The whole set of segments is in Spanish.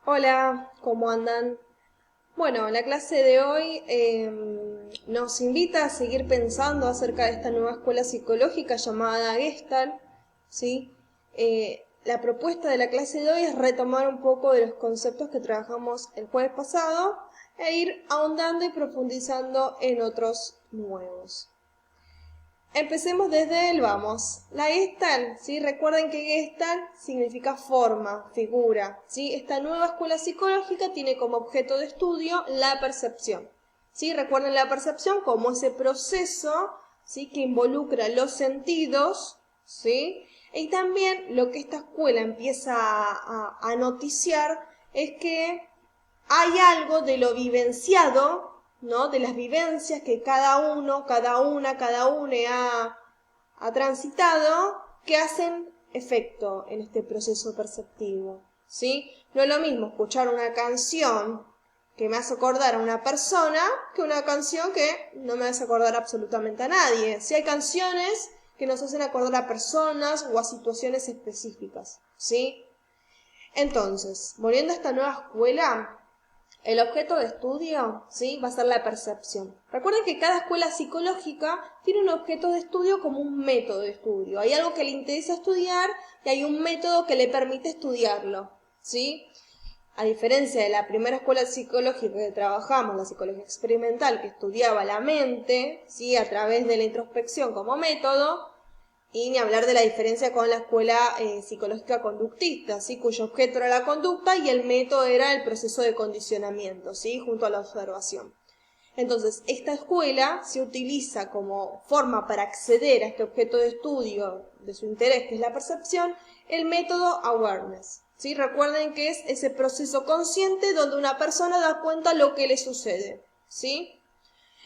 Hola, ¿cómo andan? Bueno, la clase de hoy nos invita a seguir pensando acerca de esta nueva escuela psicológica llamada Gestalt, ¿sí? La propuesta de la clase de hoy es retomar un poco de los conceptos que trabajamos el jueves pasado e ir ahondando y profundizando en otros nuevos. Empecemos desde el vamos. La Gestalt, ¿sí? Recuerden que Gestalt significa forma, figura, ¿sí? Esta nueva escuela psicológica tiene como objeto de estudio la percepción, ¿sí? Recuerden la percepción como ese proceso, ¿sí? Que involucra los sentidos, ¿sí? Y también lo que esta escuela empieza a noticiar es que hay algo de lo vivenciado, ¿no? De las vivencias que cada uno, cada une ha transitado, que hacen efecto en este proceso perceptivo, ¿sí? No es lo mismo escuchar una canción que me hace acordar a una persona que una canción que no me hace acordar absolutamente a nadie. Si hay canciones que nos hacen acordar a personas o a situaciones específicas, ¿sí? Entonces, volviendo a esta nueva escuela, el objeto de estudio, ¿sí? Va a ser la percepción. Recuerden que cada escuela psicológica tiene un objeto de estudio como un método de estudio. Hay algo que le interesa estudiar y hay un método que le permite estudiarlo, ¿sí? A diferencia de la primera escuela psicológica que trabajamos, la psicología experimental, que estudiaba la mente, ¿sí? A través de la introspección como método, y ni hablar de la diferencia con la escuela psicológica conductista, ¿sí? Cuyo objeto era la conducta y el método era el proceso de condicionamiento, ¿sí? Junto a la observación. Entonces, esta escuela se utiliza como forma para acceder a este objeto de estudio de su interés, que es la percepción, el método awareness, ¿sí? Recuerden que es ese proceso consciente donde una persona da cuenta lo que le sucede, ¿sí?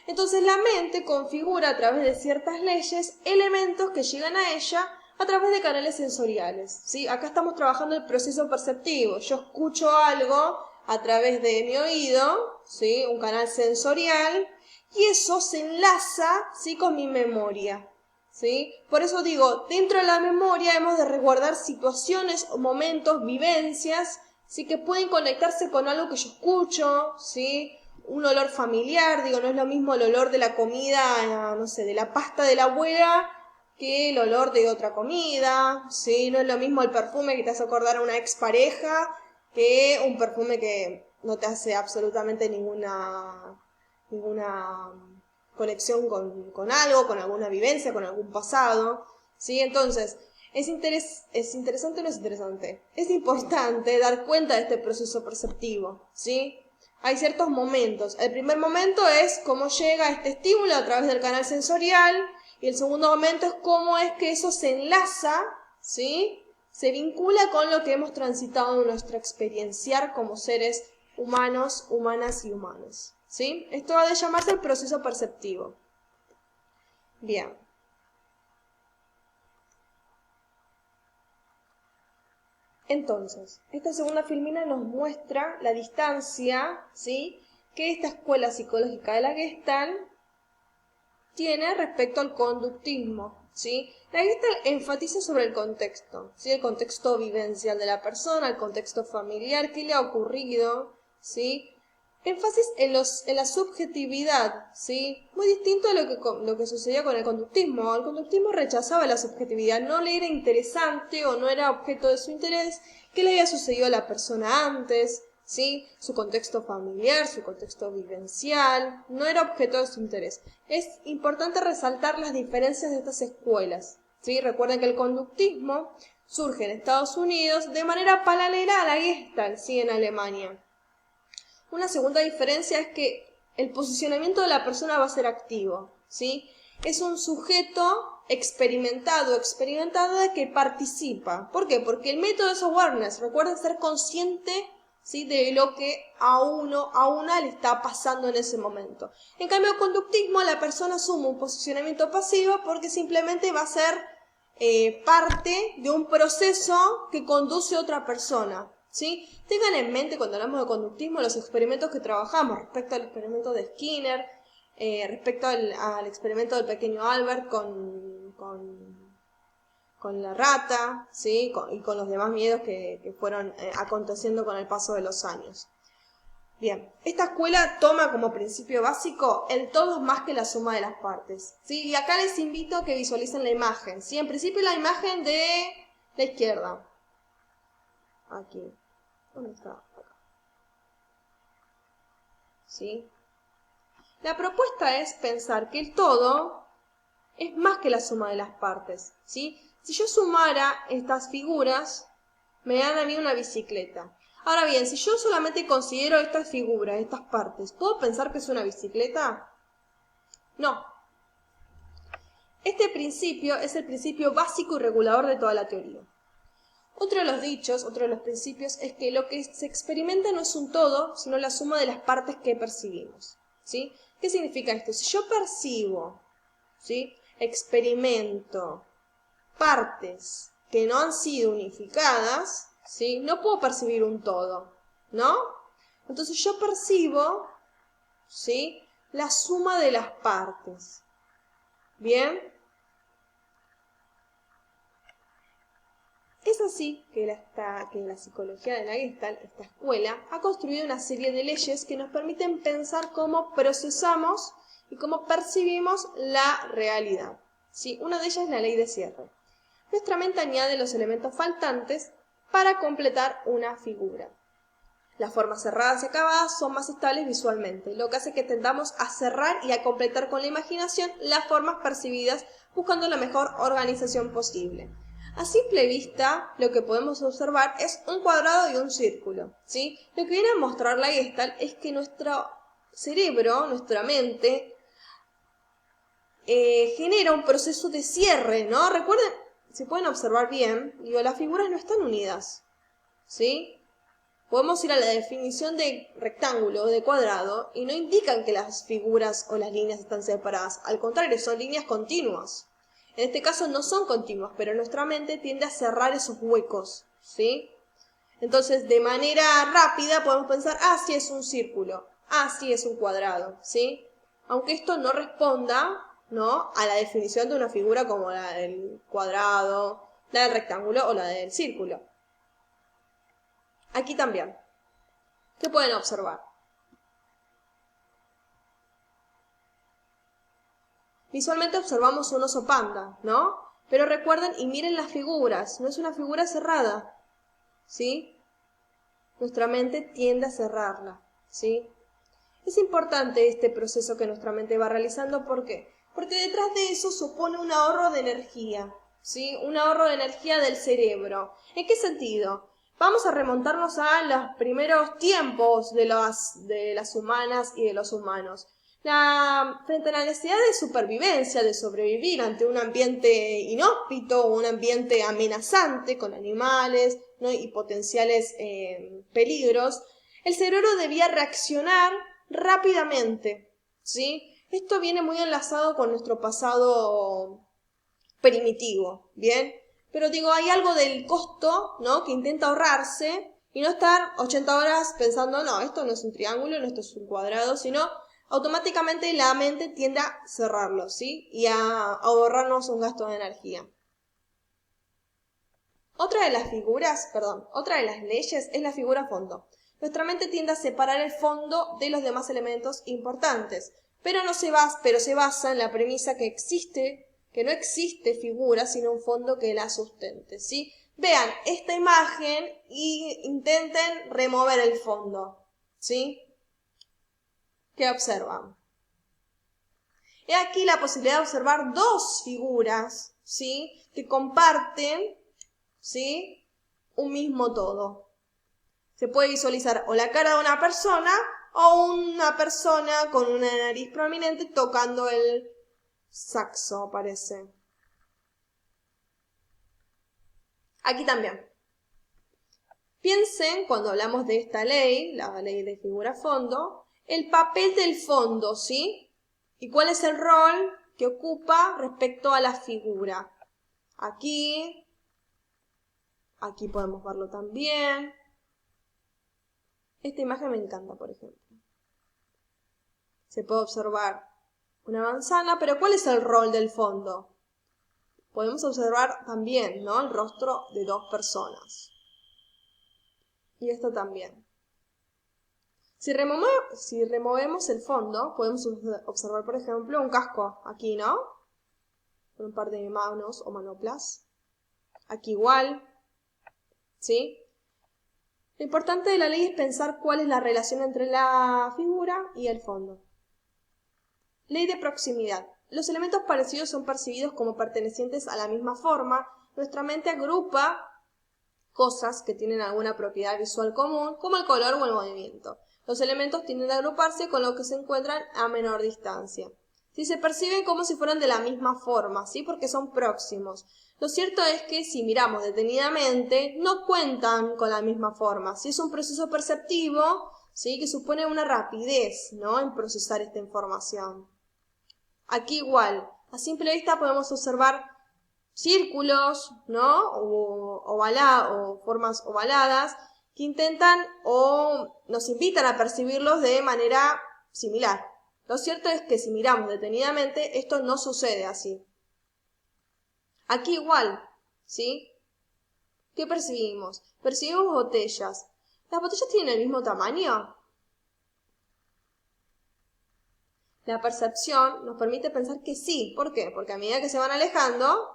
Entonces la mente configura a través de ciertas leyes elementos que llegan a ella a través de canales sensoriales, ¿sí? Acá estamos trabajando el proceso perceptivo. Yo escucho algo a través de mi oído, ¿sí? Un canal sensorial, y eso se enlaza, ¿sí? Con mi memoria, ¿sí? Por eso digo, dentro de la memoria hemos de resguardar situaciones, momentos, vivencias, ¿sí? Que pueden conectarse con algo que yo escucho, ¿sí? Un olor familiar, digo, no es lo mismo el olor de la comida, no sé, de la pasta de la abuela, que el olor de otra comida, ¿sí? No es lo mismo el perfume que te hace acordar a una expareja, que un perfume que no te hace absolutamente ninguna conexión con algo, con alguna vivencia, con algún pasado, ¿sí? Entonces, ¿es interesante o no es interesante? Es importante dar cuenta de este proceso perceptivo, ¿sí? Hay ciertos momentos. El primer momento es cómo llega este estímulo a través del canal sensorial, y el segundo momento es cómo es que eso se enlaza, ¿sí? Se vincula con lo que hemos transitado en nuestra experienciar como seres humanos, humanas y humanos, ¿sí? Esto ha de llamarse el proceso perceptivo. Bien. Entonces, esta segunda filmina nos muestra la distancia, ¿sí? Que esta escuela psicológica de la Gestalt tiene respecto al conductismo, ¿sí? La Gestalt enfatiza sobre el contexto, ¿sí? El contexto vivencial de la persona, el contexto familiar, qué le ha ocurrido, ¿sí? Énfasis en la subjetividad, ¿sí? Muy distinto a lo que sucedía con el conductismo. El conductismo rechazaba la subjetividad, no le era interesante o no era objeto de su interés qué le había sucedido a la persona antes, ¿sí? Su contexto familiar, su contexto vivencial, no era objeto de su interés. Es importante resaltar las diferencias de estas escuelas, ¿sí? Recuerden que el conductismo surge en Estados Unidos de manera paralela a la Gestalt, ¿sí? En Alemania. Una segunda diferencia es que el posicionamiento de la persona va a ser activo, ¿sí? Es un sujeto experimentado o experimentada que participa. ¿Por qué? Porque el método es awareness. Recuerden ser consciente, ¿sí? De lo que a una le está pasando en ese momento. En cambio, el conductismo, la persona asume un posicionamiento pasivo porque simplemente va a ser parte de un proceso que conduce a otra persona, ¿sí? Tengan en mente cuando hablamos de conductismo los experimentos que trabajamos respecto al experimento de Skinner, respecto al experimento del pequeño Albert con con la rata, ¿sí? Y con los demás miedos que fueron aconteciendo con el paso de los años. Bien, esta escuela toma como principio básico el todo es más que la suma de las partes, ¿sí? Y acá les invito a que visualicen la imagen, ¿sí? En principio la imagen de la izquierda. Aquí. ¿Dónde está? Acá. ¿Sí? La propuesta es pensar que el todo es más que la suma de las partes, ¿sí? Si yo sumara estas figuras, me dan a mí una bicicleta. Ahora bien, si yo solamente considero estas figuras, estas partes, ¿puedo pensar que es una bicicleta? No. Este principio es el principio básico y regulador de toda la teoría. Otro de los dichos, otro de los principios, es que lo que se experimenta no es un todo, sino la suma de las partes que percibimos, ¿sí? ¿Qué significa esto? Si yo percibo, ¿sí? Experimento partes que no han sido unificadas, ¿sí? No puedo percibir un todo, ¿no? Entonces yo percibo, ¿sí? La suma de las partes. ¿Bien? Es así que la psicología de la Gestalt, esta escuela, ha construido una serie de leyes que nos permiten pensar cómo procesamos y cómo percibimos la realidad, ¿sí? Una de ellas es la ley de cierre. Nuestra mente añade los elementos faltantes para completar una figura. Las formas cerradas y acabadas son más estables visualmente, lo que hace que tendamos a cerrar y a completar con la imaginación las formas percibidas buscando la mejor organización posible. A simple vista, lo que podemos observar es un cuadrado y un círculo, ¿sí? Lo que viene a mostrar la Gestalt es que nuestro cerebro, nuestra mente, genera un proceso de cierre, ¿no? Recuerden, si pueden observar bien, digo, las figuras no están unidas, ¿sí? Podemos ir a la definición de rectángulo o de cuadrado y no indican que las figuras o las líneas están separadas. Al contrario, son líneas continuas. En este caso no son continuas, pero nuestra mente tiende a cerrar esos huecos, ¿sí? Entonces, de manera rápida podemos pensar, ah, sí es un círculo, ah, sí es un cuadrado, ¿sí? Aunque esto no responda, ¿no?, a la definición de una figura como la del cuadrado, la del rectángulo o la del círculo. Aquí también. ¿Qué pueden observar? Visualmente observamos un oso panda, ¿no? Pero recuerden y miren las figuras, no es una figura cerrada, ¿sí? Nuestra mente tiende a cerrarla, ¿sí? Es importante este proceso que nuestra mente va realizando, ¿por qué? Porque detrás de eso supone un ahorro de energía, ¿sí? Un ahorro de energía del cerebro. ¿En qué sentido? Vamos a remontarnos a los primeros tiempos de las humanas y de los humanos. Frente a la necesidad de supervivencia, de sobrevivir ante un ambiente inhóspito o un ambiente amenazante con animales, ¿no?, y potenciales peligros, el cerebro debía reaccionar rápidamente, ¿sí? Esto viene muy enlazado con nuestro pasado primitivo, ¿bien? Pero digo, hay algo del costo, ¿no?, que intenta ahorrarse y no estar 80 horas pensando, no, esto no es un triángulo, no, esto es un cuadrado, sino automáticamente la mente tiende a cerrarlo, ¿sí? Y a ahorrarnos un gasto de energía. Otra de las leyes es la figura fondo. Nuestra mente tiende a separar el fondo de los demás elementos importantes, pero se basa en la premisa que no existe figura sino un fondo que la sustente, ¿sí? Vean esta imagen y intenten remover el fondo, ¿sí? ¿Qué observan? He aquí la posibilidad de observar dos figuras, ¿sí?, que comparten, ¿sí?, un mismo todo. Se puede visualizar o la cara de una persona o una persona con una nariz prominente tocando el saxo, parece. Aquí también. Piensen, cuando hablamos de esta ley, la ley de figura fondo, el papel del fondo, ¿sí? ¿Y cuál es el rol que ocupa respecto a la figura? Aquí podemos verlo también. Esta imagen me encanta, por ejemplo. Se puede observar una manzana, pero ¿cuál es el rol del fondo? Podemos observar también, ¿no?, el rostro de dos personas. Y esto también. Si removemos el fondo, podemos observar, por ejemplo, un casco aquí, ¿no? Con un par de manos o manoplas. Aquí igual, ¿sí? Lo importante de la ley es pensar cuál es la relación entre la figura y el fondo. Ley de proximidad. Los elementos parecidos son percibidos como pertenecientes a la misma forma. Nuestra mente agrupa cosas que tienen alguna propiedad visual común, como el color o el movimiento. Los elementos tienden a agruparse con los que se encuentran a menor distancia. Si se perciben como si fueran de la misma forma, ¿sí?, porque son próximos. Lo cierto es que si miramos detenidamente, no cuentan con la misma forma. ¿Sí? Es un proceso perceptivo, ¿sí?, que supone una rapidez, ¿no?, en procesar esta información. Aquí igual, a simple vista podemos observar círculos, ¿no?, o formas ovaladas que intentan o nos invitan a percibirlos de manera similar. Lo cierto es que si miramos detenidamente, esto no sucede así. Aquí igual, ¿sí? ¿Qué percibimos? Percibimos botellas. ¿Las botellas tienen el mismo tamaño? La percepción nos permite pensar que sí. ¿Por qué? Porque a medida que se van alejando,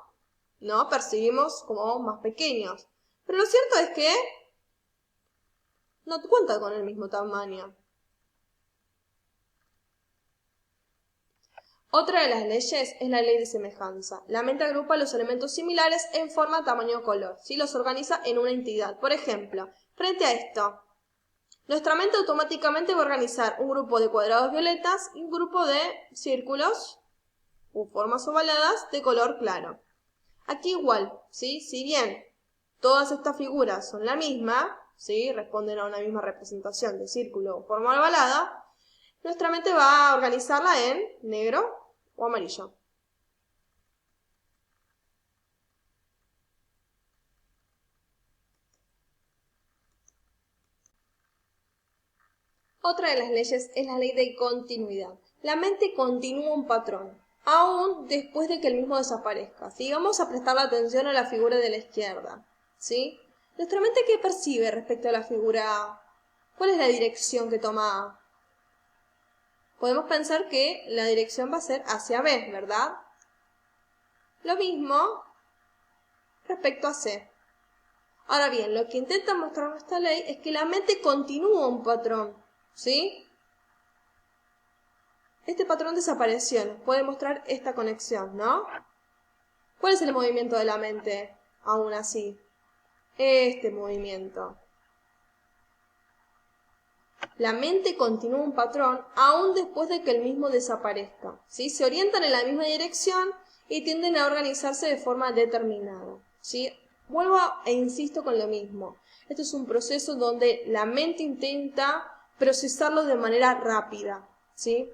¿no?, percibimos como más pequeños. Pero lo cierto es que no cuentan con el mismo tamaño. Otra de las leyes es la ley de semejanza. La mente agrupa los elementos similares en forma, tamaño o color, ¿sí? Los organiza en una entidad. Por ejemplo, frente a esto, nuestra mente automáticamente va a organizar un grupo de cuadrados violetas y un grupo de círculos u formas ovaladas de color claro. Aquí igual, ¿sí? Si bien todas estas figuras son la misma, ¿sí?, responden a una misma representación de círculo o forma ovalada, nuestra mente va a organizarla en negro o amarillo. Otra de las leyes es la ley de continuidad. La mente continúa un patrón, aún después de que el mismo desaparezca. Si vamos a prestar la atención a la figura de la izquierda, ¿sí? Nuestra mente, ¿qué percibe respecto a la figura A? ¿Cuál es la dirección que toma A? Podemos pensar que la dirección va a ser hacia B, ¿verdad? Lo mismo respecto a C. Ahora bien, lo que intenta mostrar esta ley es que la mente continúa un patrón, ¿sí? Este patrón desapareció, nos puede mostrar esta conexión, ¿no? ¿Cuál es el movimiento de la mente aún así? Este movimiento. La mente continúa un patrón aún después de que el mismo desaparezca, ¿sí? Se orientan en la misma dirección y tienden a organizarse de forma determinada, ¿sí? Vuelvo e insisto con lo mismo. Esto es un proceso donde la mente intenta procesarlo de manera rápida, ¿sí?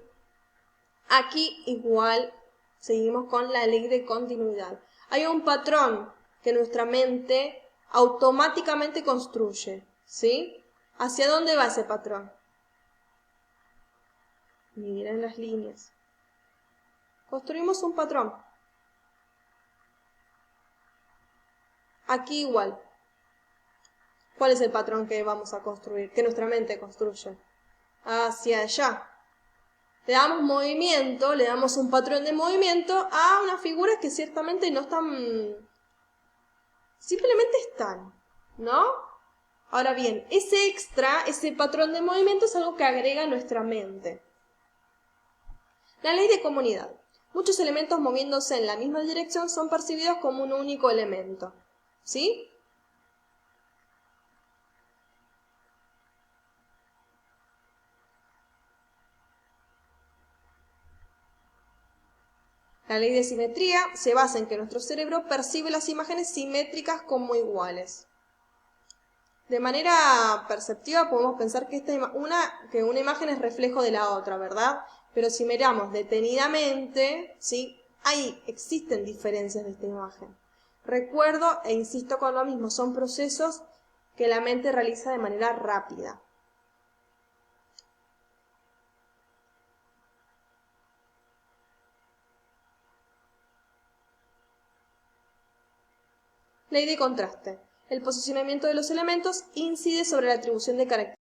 Aquí igual seguimos con la ley de continuidad. Hay un patrón que nuestra mente automáticamente construye, ¿sí? ¿Hacia dónde va ese patrón? Miren las líneas. Construimos un patrón. Aquí igual. ¿Cuál es el patrón que vamos a construir? Que nuestra mente construye. Hacia allá. Le damos movimiento, le damos un patrón de movimiento a unas figuras que ciertamente no están... Simplemente están, ¿no? Ahora bien, ese extra, ese patrón de movimiento es algo que agrega nuestra mente. La ley de comunidad. Muchos elementos moviéndose en la misma dirección son percibidos como un único elemento, ¿sí? La ley de simetría se basa en que nuestro cerebro percibe las imágenes simétricas como iguales. De manera perceptiva podemos pensar que una imagen es reflejo de la otra, ¿verdad? Pero si miramos detenidamente, ¿sí?, existen diferencias de esta imagen. Recuerdo e insisto con lo mismo, son procesos que la mente realiza de manera rápida. Ley de contraste. El posicionamiento de los elementos incide sobre la atribución de características.